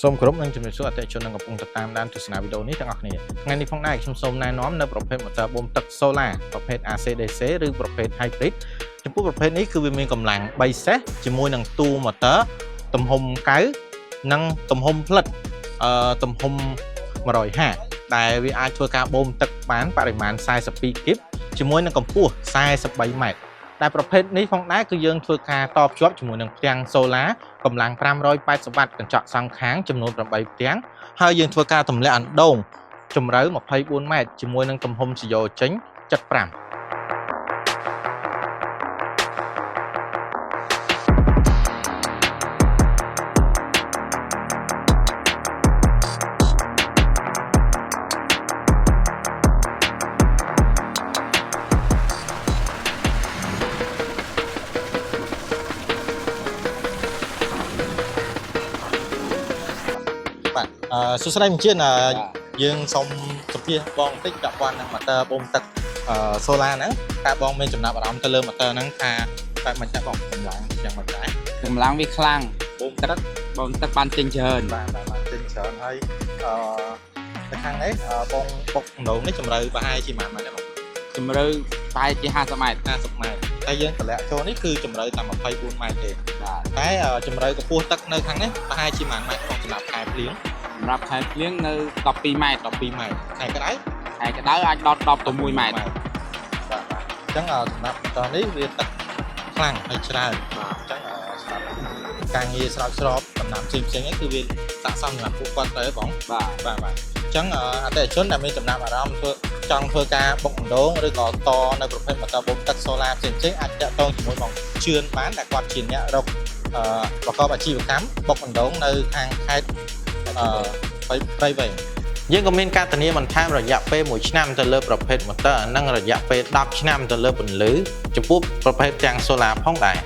សូមគោរពនឹងជំរាបសួរអតិថិជននឹងកំពុងតាមដានទស្សនាវីដេអូនេះទាំងអស់គ្នាថ្ងៃនេះផងដែរខ្ញុំសូមណែនាំនៅប្រភេទ motor បូមទឹក solar ប្រភេទ AC/DC ឬប្រភេទ hybrid ចំពោះប្រភេទនេះគឺវាមានកម្លាំង3សេសជាមួយនឹងទូ motor ទំហំកៅនិងទំហំផ្លិតទំហំ150ដែលវាអាចធ្វើការបូមទឹកបានបរិមាណ42គីបជាមួយនឹងកម្ពស់43ម៉ែត្រតែប្រភេទនេះផងដែរគឺយើងធ្វើការតភ្ជាប់ជាមួយនឹងផ្ទាំង solar កម្លាំង580វ៉ាត់កញ្ចក់សងខាងចំនួន8ផ្ទាំងហើយយើងធ្វើការទម្លាក់អណ្ដូងជម្រៅ24ម៉ែត្រជាមួយនឹងទំហំសយោចេញ75សួស្តីបញ្ជាយើងសូមសម្ភាសបងបន្តិចពាក់ព័ន្ធនឹង motor បូមទឹក solar ហ្នឹងតើបងមានចំណាប់អារម្មណ៍ទៅលើ motor ហ្នឹងថាតែមិនតែបងកម្លាំងយ៉ាងម៉េចដែរកម្លាំងវាខ្លាំងបូមទឹកបានចេញច្រើនបានចេញច្រើនហើយនៅខាងនេះបងបុកដងនេះជម្រៅប្រហែលជាប៉ុន្មានម៉ែត្របងជម្រៅប្រហែលជា50ម៉ែត្រតែយើងតម្លាក់ចូលនេះគឺជម្រៅតែ24ម៉ែត្រទេបាទតែជម្រៅកម្ពស់ទឹកនៅខាងនេះប្រហែលជាប៉ុន្មានម៉ែត្របងសម្រាប់ខែភ្លៀងសម្រាប់ខែភ្លៀងនៅ12ម៉ែត្រខែក្តៅអាចដល់11ម៉ែត្របាទអញ្ចឹងសម្រាប់តនេះវាទឹកខ្លាំងហើយច្រើនបាទអញ្ចឹងសម្រាប់ការងារស្រោចស្រពដំណាំផ្សេងៗហ្នឹងគឺវាស័ក្តិសមសម្រាប់ពួកគាត់ទៅបងបាទអញ្ចឹងអតិថិជនដែលមានចំណាប់អារម្មណ៍ចង់ធ្វើការបុកអណ្ដូងឬក៏តនៅប្រភេទ motor បូមទឹក solar ផ្សេងៗអាចតាក់ទងជាមួយបងជឿនបានដែលគាត់ជាអ្នករកប្រកបអាជីវកម្មបុកអណ្ដូងនៅខាងខេត្តព្រៃវែងយើងក៏មានការធានាបន្ថែមរយៈពេល1ឆ្នាំទៅលើប្រភេទ motor និងរយៈពេល10ឆ្នាំទៅលើពន្លឺចំពោះប្រភេទទាំង solar ផងដែរ